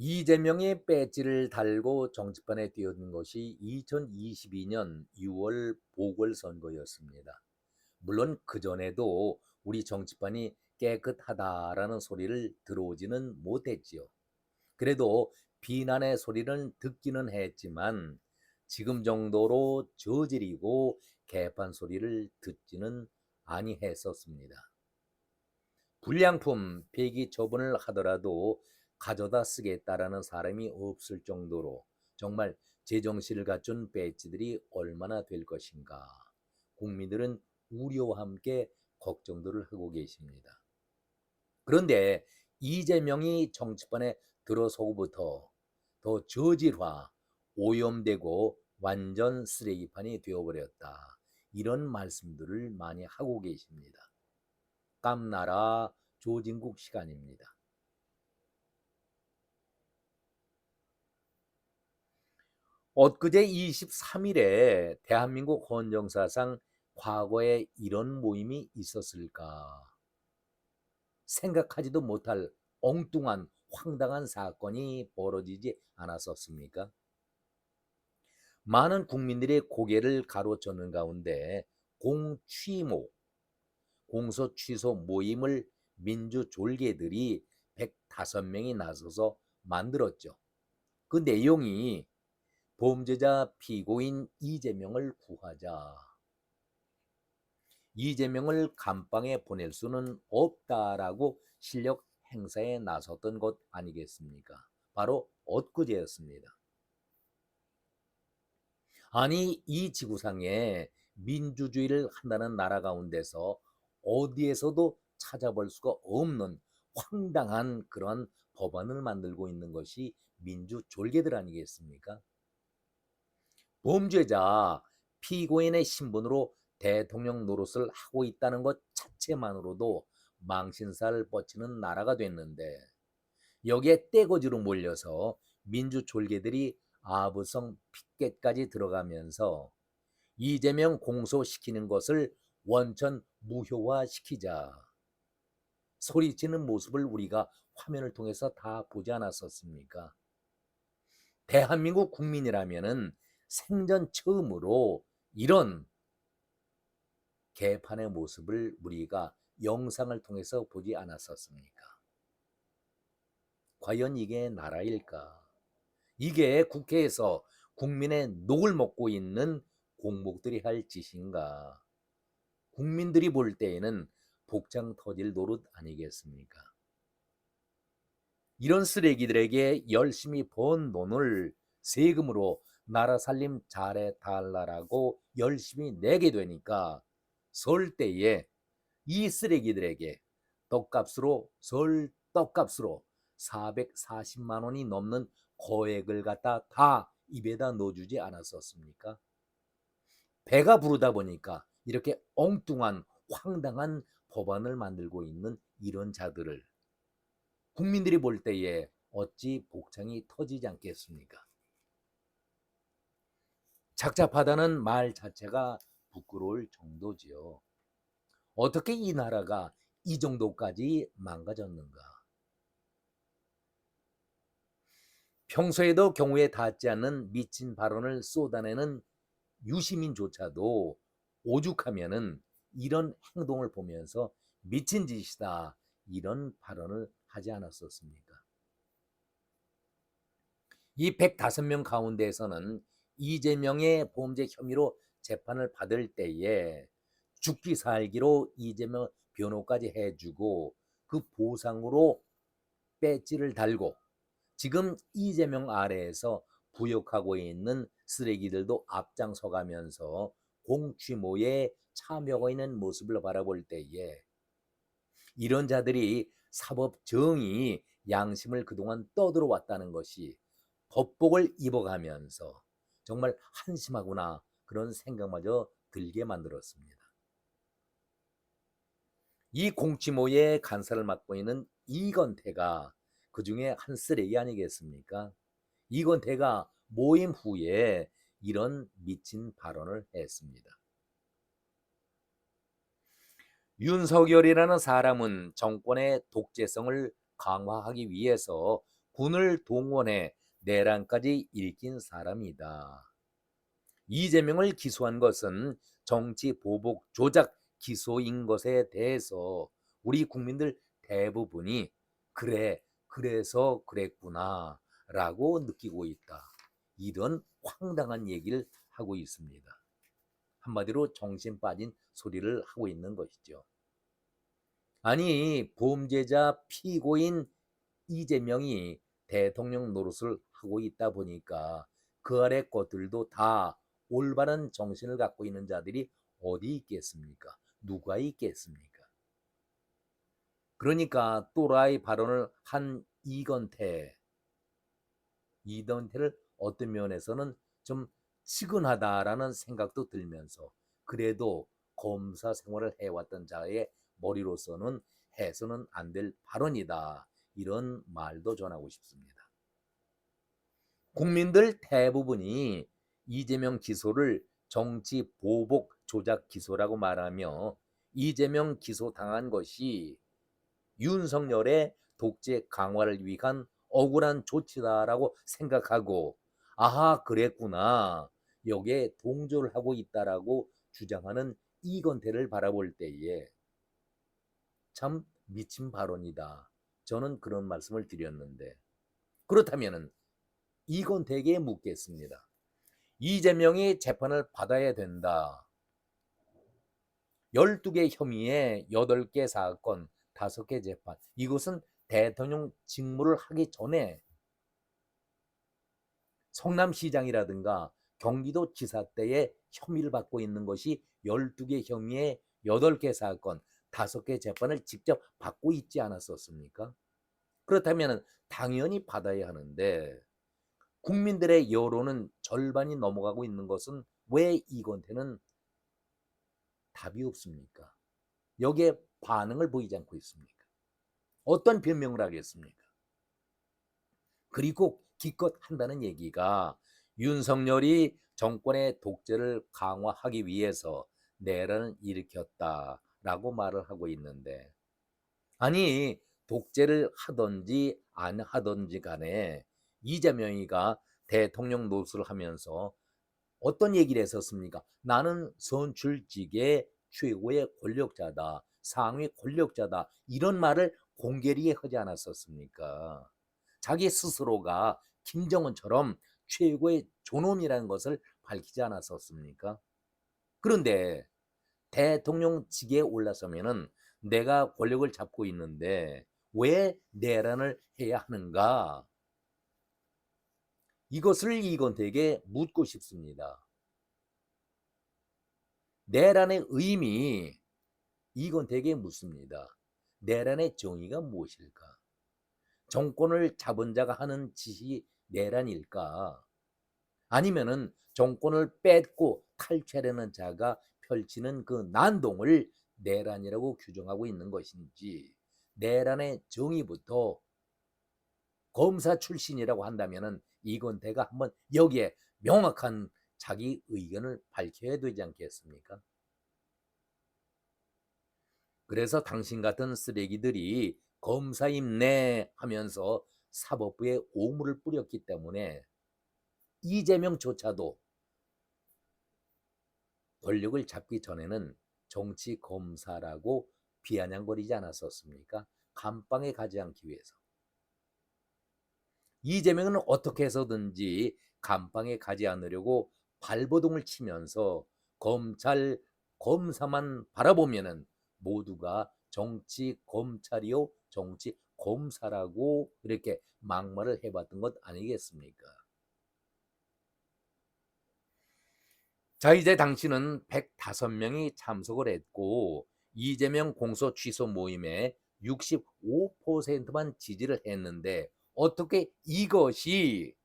이재명이 배지를 달고 정치판에 뛰어든 것이 2022년 6월 보궐선거였습니다. 물론 그전에도 우리 정치판이 깨끗하다라는 소리를 들어오지는 못했지요. 그래도 비난의 소리는 듣기는 했지만 지금 정도로 저지르고 개판 소리를 듣지는 아니했었습니다. 불량품 폐기 처분을 하더라도 가져다 쓰겠다라는 사람이 없을 정도로 정말 제정신을 갖춘 배지들이 얼마나 될 것인가. 국민들은 우려와 함께 걱정들을 하고 계십니다. 그런데 이재명이 정치판에 들어서고부터 더 저질화, 오염되고 완전 쓰레기판이 되어버렸다. 이런 말씀들을 많이 하고 계십니다. 깜나라 조진국 시간입니다. 엊그제 23일에 대한민국 헌정사상 과거에 이런 모임이 있었을까? 생각하지도 못할 엉뚱한 황당한 사건이 벌어지지 않았었습니까? 많은 국민들의 고개를 가로젓는 가운데 공취모, 공소 취소 모임을 민주졸개들이 105명이 나서서 만들었죠. 그 내용이 범죄자 피고인 이재명을 구하자. 이재명을 감방에 보낼 수는 없다라고 실력 행사에 나섰던 것 아니겠습니까? 바로 엊그제였습니다. 아니 이 지구상에 민주주의를 한다는 나라 가운데서 어디에서도 찾아볼 수가 없는 황당한 그런 법안을 만들고 있는 것이 민주졸개들 아니겠습니까? 범죄자 피고인의 신분으로 대통령 노릇을 하고 있다는 것 자체만으로도 망신살 뻗치는 나라가 됐는데 여기에 떼거지로 몰려서 민주졸개들이 아부성 핏개까지 들어가면서 이재명 공소시키는 것을 원천 무효화시키자 소리치는 모습을 우리가 화면을 통해서 다 보지 않았었습니까? 대한민국 국민이라면은 생전 처음으로 이런 개판의 모습을 우리가 영상을 통해서 보지 않았었습니까? 과연 이게 나라일까? 이게 국회에서 국민의 녹을 먹고 있는 공복들이 할 짓인가? 국민들이 볼 때에는 복장 터질 노릇 아니겠습니까? 이런 쓰레기들에게 열심히 번 돈을 세금으로 나라 살림 잘해 달라고 열심히 내게 되니까 설 때에 이 쓰레기들에게 떡값으로 440만 원이 넘는 거액을 갖다 다 입에다 넣어주지 않았었습니까? 배가 부르다 보니까 이렇게 엉뚱한 황당한 법안을 만들고 있는 이런 자들을 국민들이 볼 때에 어찌 복창이 터지지 않겠습니까? 착잡하다는 말 자체가 부끄러울 정도지요. 어떻게 이 나라가 이 정도까지 망가졌는가? 평소에도 경우에 닿지 않는 미친 발언을 쏟아내는 유시민조차도 오죽하면은 이런 행동을 보면서 미친 짓이다 이런 발언을 하지 않았었습니까? 이 105명 가운데에서는 이재명의 범죄 혐의로 재판을 받을 때에 죽기 살기로 이재명 변호까지 해주고 그 보상으로 배지를 달고 지금 이재명 아래에서 부역하고 있는 쓰레기들도 앞장서가면서 공취모에 참여하고 있는 모습을 바라볼 때에 이런 자들이 사법 정의 양심을 그동안 떠들어 왔다는 것이 법복을 입어가면서 정말 한심하구나 그런 생각마저 들게 만들었습니다. 이 공치모의 간사를 맡고 있는 이건태가 그 중에 한 쓰레기 아니겠습니까? 이건태가 모임 후에 이런 미친 발언을 했습니다. 윤석열이라는 사람은 정권의 독재성을 강화하기 위해서 군을 동원해 내란까지 일으킨 사람이다. 이재명을 기소한 것은 정치 보복 조작 기소인 것에 대해서 우리 국민들 대부분이 그래, 그래서 그랬구나 라고 느끼고 있다. 이런 황당한 얘기를 하고 있습니다. 한마디로 정신 빠진 소리를 하고 있는 것이죠. 아니, 범죄자 피고인 이재명이 대통령 노릇을 하고 있다 보니까 그 아래 것들도 다 올바른 정신을 갖고 있는 자들이 어디 있겠습니까? 누가 있겠습니까? 그러니까 또라이 발언을 한 이건태를 어떤 면에서는 좀 치근하다라는 생각도 들면서 그래도 검사 생활을 해왔던 자의 머리로서는 해서는 안 될 발언이다. 이런 말도 전하고 싶습니다. 국민들 대부분이 이재명 기소를 정치 보복 조작 기소라고 말하며 이재명 기소당한 것이 윤석열의 독재 강화를 위한 억울한 조치다라고 생각하고 아하 그랬구나 여기에 동조를 하고 있다라고 주장하는 이건태를 바라볼 때에 참 미친 발언이다. 저는 그런 말씀을 드렸는데 그렇다면 이건태에게 묻겠습니다. 이재명이 재판을 받아야 된다. 12개 혐의에 8개 사건, 5개 재판. 이것은 대통령 직무를 하기 전에 성남시장이라든가 경기도지사 때에 혐의를 받고 있는 것이 12개 혐의에 8개 사건, 5개 재판을 직접 받고 있지 않았었습니까? 그렇다면 당연히 받아야 하는데 국민들의 여론은 절반이 넘어가고 있는 것은 왜 이건태는 답이 없습니까? 여기에 반응을 보이지 않고 있습니까? 어떤 변명을 하겠습니까? 그리고 기껏 한다는 얘기가 윤석열이 정권의 독재를 강화하기 위해서 내란을 일으켰다라고 말을 하고 있는데 아니 독재를 하든지 안 하든지 간에 이재명이가 대통령 노릇을 하면서 어떤 얘기를 했었습니까? 나는 선출직의 최고의 권력자다. 상위 권력자다. 이런 말을 공개리에 하지 않았었습니까? 자기 스스로가 김정은처럼 최고의 존엄이라는 것을 밝히지 않았었습니까? 그런데 대통령직에 올라서면은 내가 권력을 잡고 있는데 왜 내란을 해야 하는가? 이것을 이건태에게 묻고 싶습니다. 내란의 의미 이건태에게 묻습니다. 내란의 정의가 무엇일까? 정권을 잡은 자가 하는 짓이 내란일까? 아니면은 정권을 뺏고 탈취하려는 자가 펼치는 그 난동을 내란이라고 규정하고 있는 것인지 내란의 정의부터 검사 출신이라고 한다면은 이건태가 한번 여기에 명확한 자기 의견을 밝혀야 되지 않겠습니까? 그래서 당신 같은 쓰레기들이 검사임내 하면서 사법부에 오물을 뿌렸기 때문에 이재명조차도 권력을 잡기 전에는 정치 검사라고 비아냥거리지 않았었습니까? 감방에 가지 않기 위해서. 이재명은 어떻게 해서든지 감방에 가지 않으려고 발버둥을 치면서 검찰 검사만 바라보면은 모두가 정치 검찰이요 정치 검사라고 이렇게 막말을 해봤던 것 아니겠습니까? 자 이제 당신은 105명이 참석을 했고 이재명 공소 취소 모임에 65%만 지지를 했는데 어떻게 이것이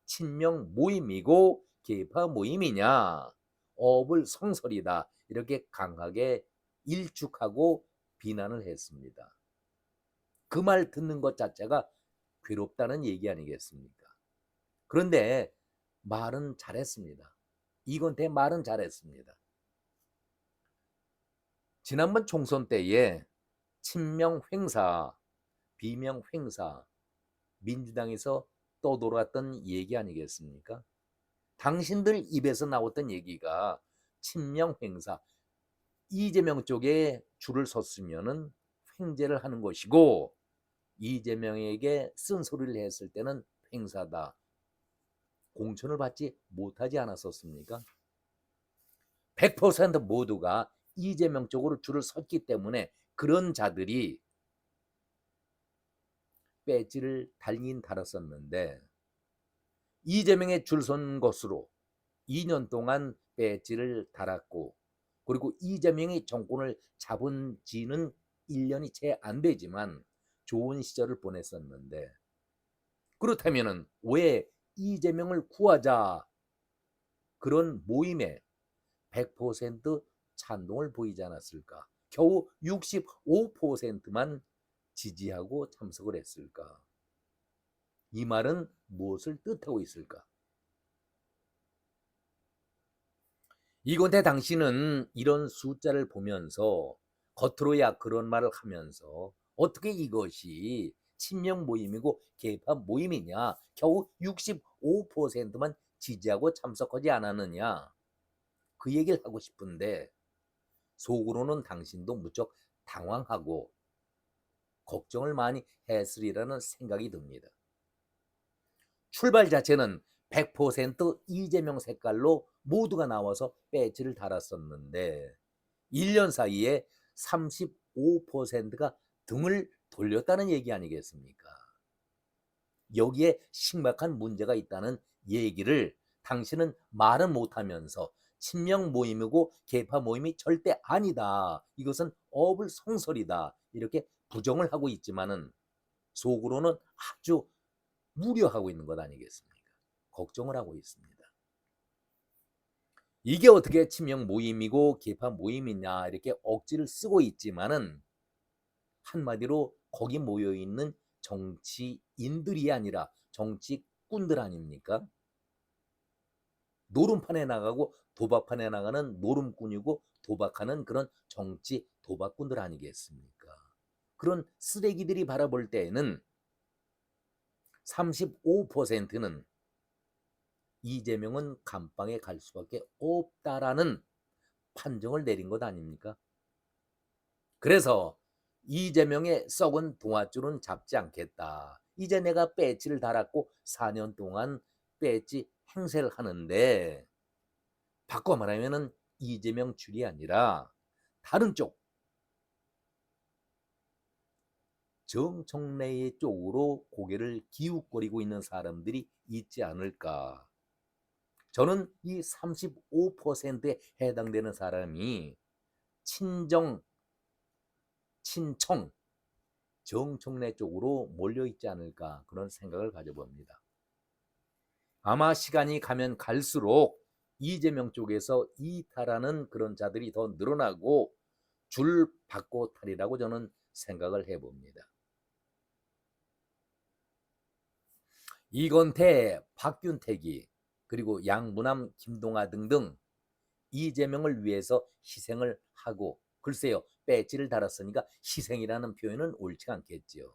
친명 모임이고 계파 모임이냐 어불성설이다 이렇게 강하게 일축하고 비난을 했습니다. 그 말 듣는 것 자체가 괴롭다는 얘기 아니겠습니까? 그런데 말은 잘했습니다. 이건태 말은 잘했습니다. 지난번 총선 때에 친명 횡사, 비명 횡사 민주당에서 떠돌았던 얘기 아니겠습니까? 당신들 입에서 나왔던 얘기가 친명 행사, 이재명 쪽에 줄을 섰으면은 횡재를 하는 것이고 이재명에게 쓴소리를 했을 때는 횡사다. 공천을 받지 못하지 않았었습니까? 100% 모두가 이재명 쪽으로 줄을 섰기 때문에 그런 자들이 배지를 달긴 달았었는데 이재명의 줄 선 것으로 2년 동안 배지를 달았고 그리고 이재명이 정권을 잡은 지는 1년이 채 안 되지만 좋은 시절을 보냈었는데 그렇다면 왜 이재명을 구하자 그런 모임에 100% 찬동을 보이지 않았을까? 겨우 65%만 지지하고 참석을 했을까? 이 말은 무엇을 뜻하고 있을까? 이건데 당신은 이런 숫자를 보면서 겉으로야 그런 말을 하면서 어떻게 이것이 친명 모임이고 개파 모임이냐? 겨우 65%만 지지하고 참석하지 않았느냐? 그 얘기를 하고 싶은데 속으로는 당신도 무척 당황하고 걱정을 많이 했으리라는 생각이 듭니다. 출발 자체는 100% 이재명 색깔로 모두가 나와서 배지를 달았었는데 1년 사이에 35%가 등을 돌렸다는 얘기 아니겠습니까? 여기에 심각한 문제가 있다는 얘기를 당신은 말은 못하면서 친명 모임이고 개파 모임이 절대 아니다. 이것은 어불성설이다. 이렇게 부정을 하고 있지만은 속으로는 아주 우려하고 있는 것 아니겠습니까? 걱정을 하고 있습니다. 이게 어떻게 친명 모임이고 개파 모임이냐 이렇게 억지를 쓰고 있지만은 한마디로 거기 모여 있는 정치인들이 아니라 정치꾼들 아닙니까? 노름판에 나가고 도박판에 나가는 노름꾼이고 도박하는 그런 정치 도박꾼들 아니겠습니까? 그런 쓰레기들이 바라볼 때에는 35%는 이재명은 감방에 갈 수밖에 없다라는 판정을 내린 것 아닙니까? 그래서 이재명의 썩은 동아줄은 잡지 않겠다. 이제 내가 배지를 달았고 4년 동안 배지 행세를 하는데 바꿔 말하면은 이재명 줄이 아니라 다른 쪽 정청래 쪽으로 고개를 기웃거리고 있는 사람들이 있지 않을까. 저는 이 35%에 해당되는 사람이 친정, 친청, 정청래 쪽으로 몰려있지 않을까 그런 생각을 가져봅니다. 아마 시간이 가면 갈수록 이재명 쪽에서 이탈하는 그런 자들이 더 늘어나고 줄 받고 탈이라고 저는 생각을 해봅니다. 이건태, 박균택이 그리고 양부남, 김동아 등등 이재명을 위해서 희생을 하고 글쎄요 배지를 달았으니까 희생이라는 표현은 옳지 않겠지요.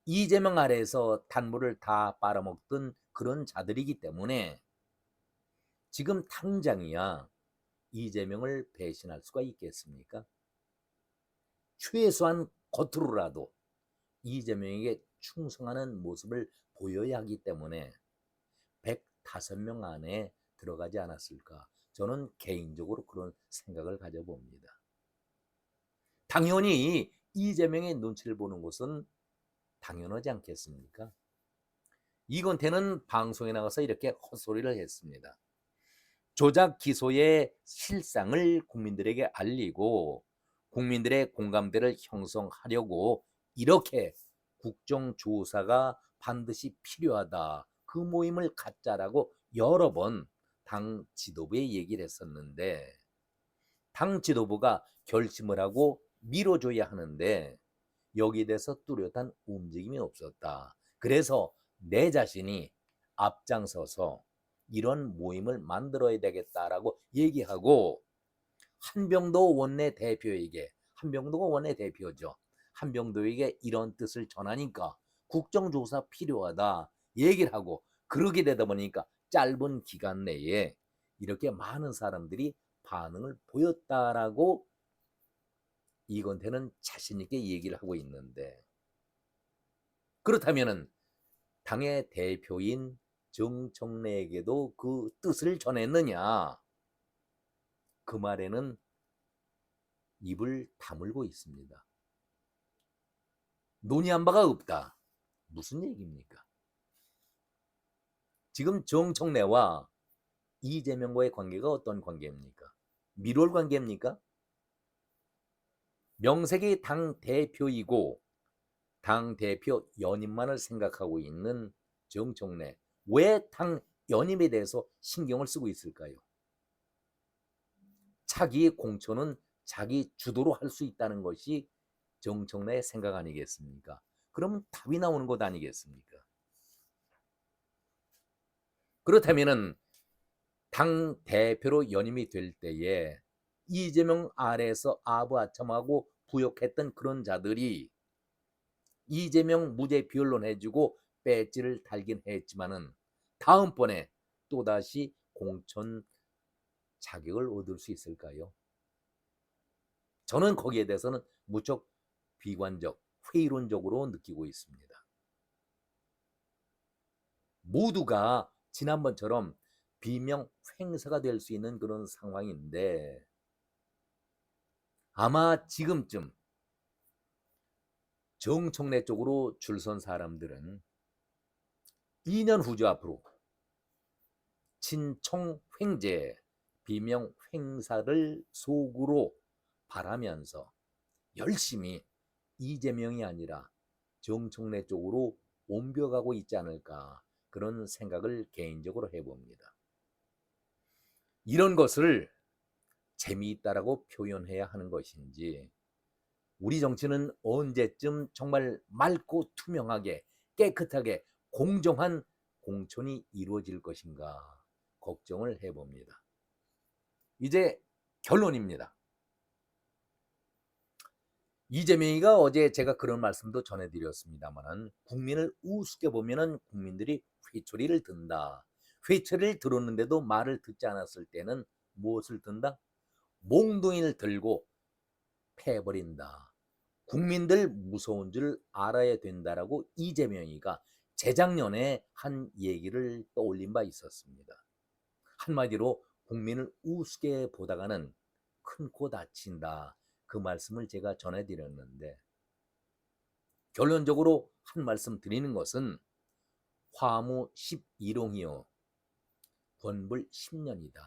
이재명 아래에서 단물을 다 빨아먹던 그런 자들이기 때문에 지금 당장이야 이재명을 배신할 수가 있겠습니까? 최소한 겉으로라도 이재명에게 충성하는 모습을 보여야 하기 때문에 105명 안에 들어가지 않았을까. 저는 개인적으로 그런 생각을 가져봅니다. 당연히 이재명의 눈치를 보는 것은 당연하지 않겠습니까? 이건태는 방송에 나가서 이렇게 헛소리를 했습니다. 조작 기소의 실상을 국민들에게 알리고 국민들의 공감대를 형성하려고 이렇게 국정조사가 반드시 필요하다. 그 모임을 갖자라고 여러 번 당 지도부에 얘기를 했었는데 당 지도부가 결심을 하고 밀어줘야 하는데 여기에 대해서 뚜렷한 움직임이 없었다. 그래서 내 자신이 앞장서서 이런 모임을 만들어야 되겠다라고 얘기하고 한병도 원내대표에게 한병도가 원내대표죠. 한병도에게 이런 뜻을 전하니까 국정조사 필요하다 얘기를 하고 그러게 되다 보니까 짧은 기간 내에 이렇게 많은 사람들이 반응을 보였다라고 이건태는 자신 있게 얘기를 하고 있는데, 그렇다면은 당의 대표인 정청래에게도 그 뜻을 전했느냐? 그 말에는 입을 다물고 있습니다. 논의한 바가 없다. 무슨 얘기입니까? 지금 정청래와 이재명과의 관계가 어떤 관계입니까? 밀월 관계입니까? 명색이 당 대표이고 당 대표 연임만을 생각하고 있는 정청래, 왜 당 연임에 대해서 신경을 쓰고 있을까요? 자기 공천은 자기 주도로 할 수 있다는 것이 정청래의 생각 아니겠습니까? 그러면 답이 나오는 것 아니겠습니까? 그렇다면은 당 대표로 연임이 될 때에 이재명 아래에서 아부아참하고 부역했던 그런 자들이 이재명 무죄 변론해주고 배지를 달긴 했지만은 다음번에 또다시 공천 자격을 얻을 수 있을까요? 저는 거기에 대해서는 무척 비관적, 회의론적으로 느끼고 있습니다. 모두가 지난번처럼 비명 횡사가 될 수 있는 그런 상황인데, 아마 지금쯤 정청래 쪽으로 줄선 사람들은 2년 후죠, 앞으로 친청횡재, 비명 횡사를 속으로 바라면서 열심히 이재명이 아니라 정청래 쪽으로 옮겨가고 있지 않을까, 그런 생각을 개인적으로 해봅니다. 이런 것을 재미있다라고 표현해야 하는 것인지, 우리 정치는 언제쯤 정말 맑고 투명하게 깨끗하게 공정한 공천이 이루어질 것인가 걱정을 해봅니다. 이제 결론입니다. 이재명이가 어제 제가 그런 말씀도 전해드렸습니다만, 국민을 우습게 보면 국민들이 회초리를 든다. 회초리를 들었는데도 말을 듣지 않았을 때는 무엇을 든다? 몽둥이를 들고 패버린다. 국민들 무서운 줄 알아야 된다라고 이재명이가 재작년에 한 얘기를 떠올린 바 있었습니다. 한마디로 국민을 우습게 보다가는 큰 코 다친다. 그 말씀을 제가 전해드렸는데, 결론적으로 한 말씀 드리는 것은 화무 12롱이요 권불 10년이다.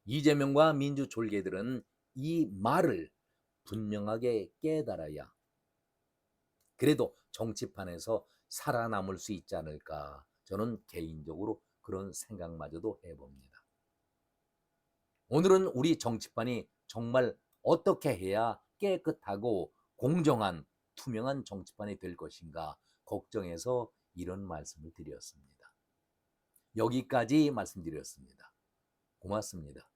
이재명과 민주졸개들은 이 말을 분명하게 깨달아야 그래도 정치판에서 살아남을 수 있지 않을까, 저는 개인적으로 그런 생각마저도 해봅니다. 오늘은 우리 정치판이 정말 어떻게 해야 깨끗하고 공정한 투명한 정치판이 될 것인가 걱정해서 이런 말씀을 드렸습니다. 여기까지 말씀드렸습니다. 고맙습니다.